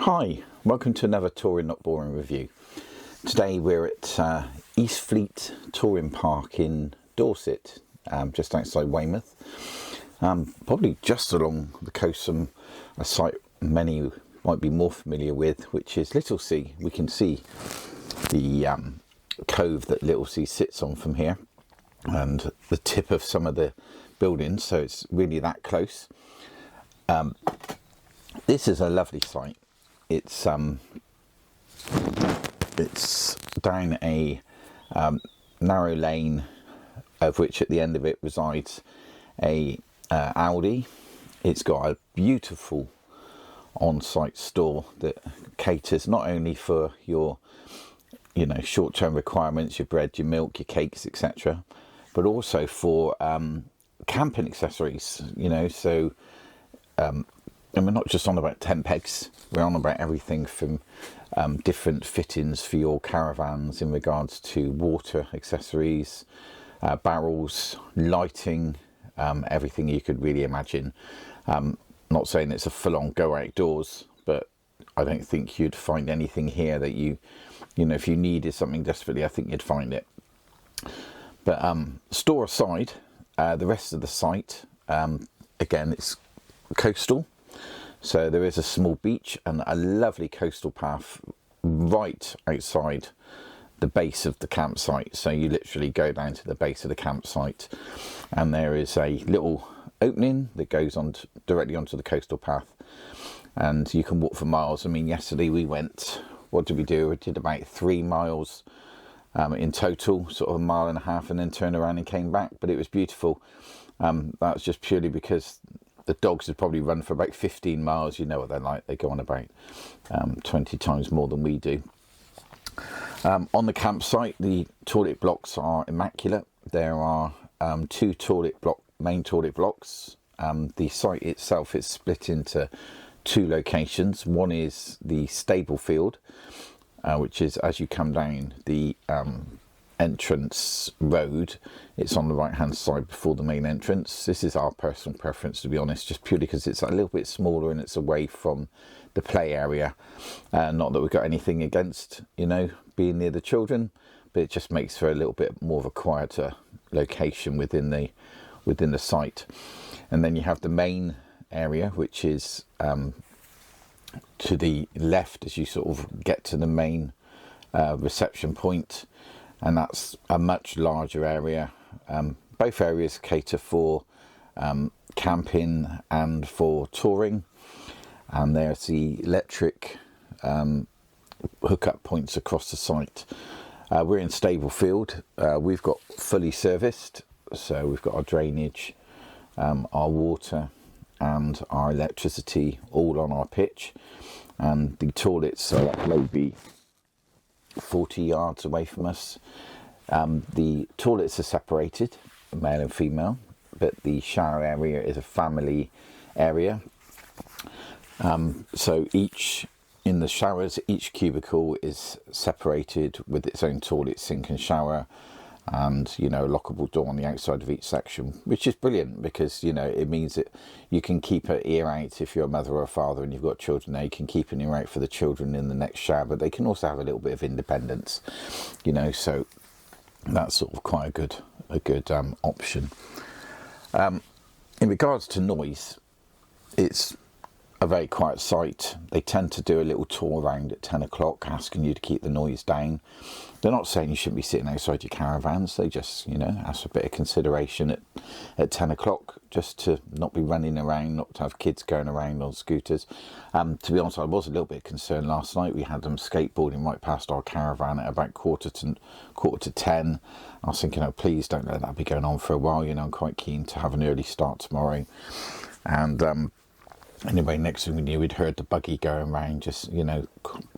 Hi, welcome to another Touring Not Boring review. Today we're at Eastfleet Touring Park in Dorset, just outside Weymouth. Probably just along the coast from a site many might be more familiar with, which is Littlesea. We can see the cove that Littlesea sits on from here and the tip of some of the buildings, so it's really that close. This is a lovely site. It's down a narrow lane, of which at the end of it resides a Aldi. It's got a beautiful on-site store that caters not only for your short-term requirements, your bread, your milk, your cakes, etc., but also for camping accessories. And we're not just on about tent pegs, we're on about everything from different fittings for your caravans in regards to water accessories, barrels, lighting, everything you could really imagine. Not saying it's a full-on go outdoors, but I don't think you'd find anything here that if you needed something desperately, I think you'd find it. But store aside, the rest of the site, again, it's coastal. So there is a small beach and a lovely coastal path right outside the base of the campsite. So you literally go down to the base of the campsite and there is a little opening that goes on directly onto the coastal path, and you can walk for miles. I mean, yesterday we went, what did we do? We did about 3 miles in total, sort of 1.5 miles, and then turned around and came back. But it was beautiful. That's just purely because the dogs would probably run for about 15 miles. You know what they're like. They go on about 20 times more than we do. On the campsite, the toilet blocks are immaculate. There are 2 main toilet blocks. The site itself is split into 2 locations. One is the stable field, which is as you come down the entrance road. It's on the right hand side before the main entrance. This is our personal preference, to be honest, just purely because it's a little bit smaller and it's away from the play area. Not that we've got anything against being near the children, but it just makes for a little bit more of a quieter location within the site. And then you have the main area, which is to the left as you sort of get to the main reception point. And that's a much larger area. Both areas cater for camping and for touring. And there's the electric hookup points across the site. We're in Stable-field. We've got fully serviced. So we've got our drainage, our water and our electricity all on our pitch. And the toilets are maybe 40 yards away from us. The toilets are separated, male and female, but the shower area is a family area. So in the showers, each cubicle is separated with its own toilet, sink and shower, and a lockable door on the outside of each section, which is brilliant because it means that you can keep an ear out if you're a mother or a father and you've got children there. You can keep an ear out for the children in the next shower, but they can also have a little bit of independence, so that's sort of quite a good option. In regards to noise, it's a very quiet site. They tend to do a little tour around at 10 o'clock asking you to keep the noise down. They're not saying you shouldn't be sitting outside your caravans. They just, ask for a bit of consideration at 10 o'clock, just to not be running around, not to have kids going around on scooters. To be honest, I was a little bit concerned last night. We had them skateboarding right past our caravan at about quarter to 10. I was thinking, oh, please don't let that be going on for a while. I'm quite keen to have an early start tomorrow. And anyway, next thing we knew, we'd heard the buggy going around, just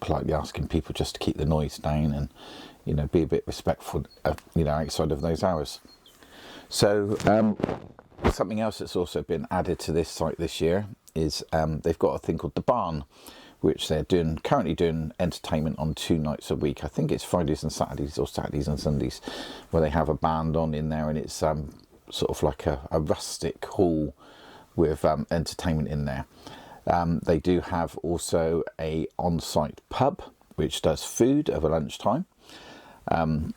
politely asking people just to keep the noise down and be a bit respectful outside of those hours. So something else that's also been added to this site this year is they've got a thing called the barn, which they're currently doing entertainment on 2 nights a week. I think it's Fridays and Saturdays, or Saturdays and Sundays, where they have a band on in there, and it's sort of like a rustic hall with entertainment in there. They do have also a on-site pub which does food over lunchtime, and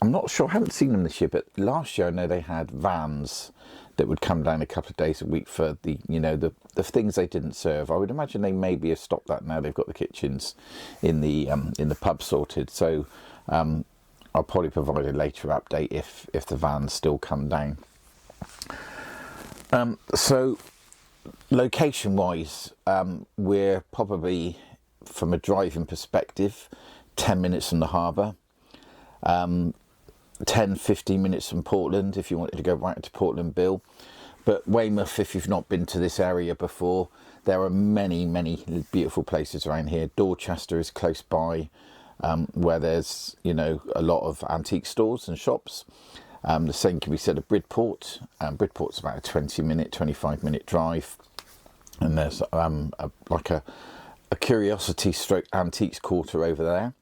I'm not sure, I haven't seen them this year, but last year I know they had vans that would come down a couple of days a week for the, you know, the things they didn't serve. I would imagine they maybe have stopped that now. They've got the kitchens in the pub sorted. So I'll probably provide a later update if the vans still come down. So location wise, we're probably, from a driving perspective, 10 minutes from the harbour. 10-15 minutes from Portland if you wanted to go right into Portland Bill. But Weymouth, if you've not been to this area before, there are many beautiful places around here. Dorchester is close by, where there's, you know, a lot of antique stores and shops. The same can be said of Bridport. Bridport's about a 25-minute drive, and there's like a curiosity stroke antiques quarter over there.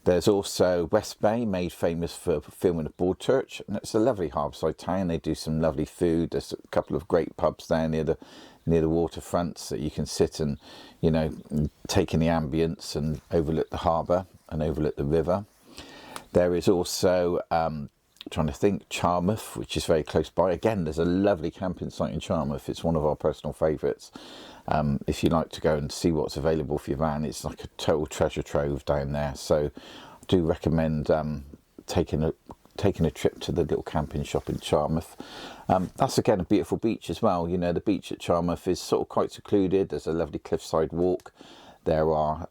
There's also West Bay, made famous for filming of Broadchurch, and it's a lovely harbourside town. They do some lovely food. There's a couple of great pubs there near the waterfronts that you can sit and, you know, take in the ambience and overlook the harbour and overlook the river. There is also, trying to think, Charmouth, which is very close by. Again, there's a lovely camping site in Charmouth. It's one of our personal favourites. If you like to go and see what's available for your van, it's like a total treasure trove down there. So I do recommend taking a trip to the little camping shop in Charmouth. That's again a beautiful beach as well. You know, the beach at Charmouth is sort of quite secluded. There's a lovely cliffside walk. There are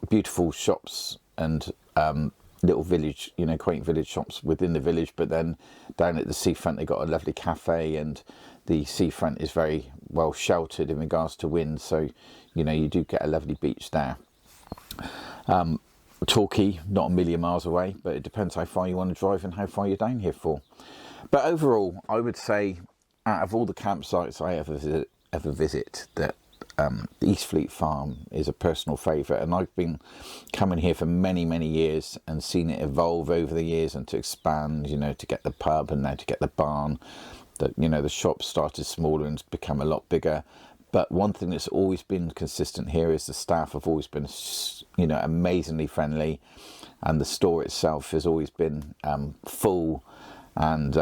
beautiful shops and little village, you know, quaint village shops within the village, but then down at the seafront they've got a lovely cafe, and the seafront is very well sheltered in regards to wind, so you know you do get a lovely beach there. Torquay, not a million miles away, but it depends how far you want to drive and how far you're down here for. But overall, I would say out of all the campsites I ever visit, that Eastfleet Farm is a personal favourite, and I've been coming here for many years and seen it evolve over the years and to expand, you know, to get the pub and now to get the barn. That, you know, the shops started smaller and become a lot bigger. But one thing that's always been consistent here is the staff have always been, you know, amazingly friendly, and the store itself has always been full and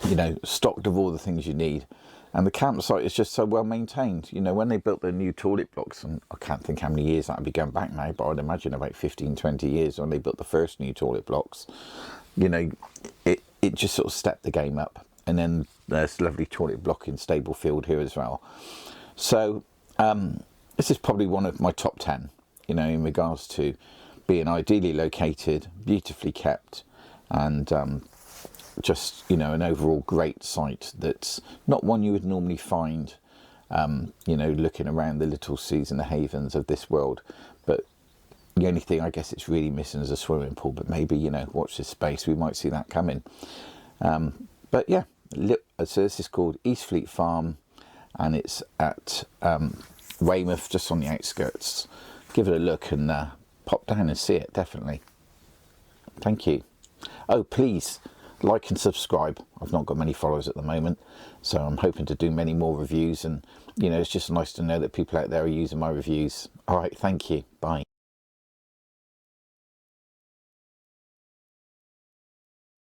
you know, stocked of all the things you need. And the campsite is just so well maintained. You know, when they built the new toilet blocks, and I can't think how many years that would be going back now, but I'd imagine about 15-20 years when they built the first new toilet blocks, you know, it just sort of stepped the game up. And then there's a lovely toilet block in Staplefield here as well. So this is probably one of my top 10, you know, in regards to being ideally located, beautifully kept, and just, you know, an overall great site that's not one you would normally find, you know, looking around the little seas and the havens of this world. But the only thing I guess it's really missing is a swimming pool, but maybe, you know, watch this space, we might see that coming. But yeah, so this is called Eastfleet Farm, and it's at Weymouth, just on the outskirts. Give it a look and pop down and see it, definitely. Thank you. Oh, please like and subscribe. I've not got many followers at the moment, so I'm hoping to do many more reviews, and you know, it's just nice to know that people out there are using my reviews. All right, thank you. Bye.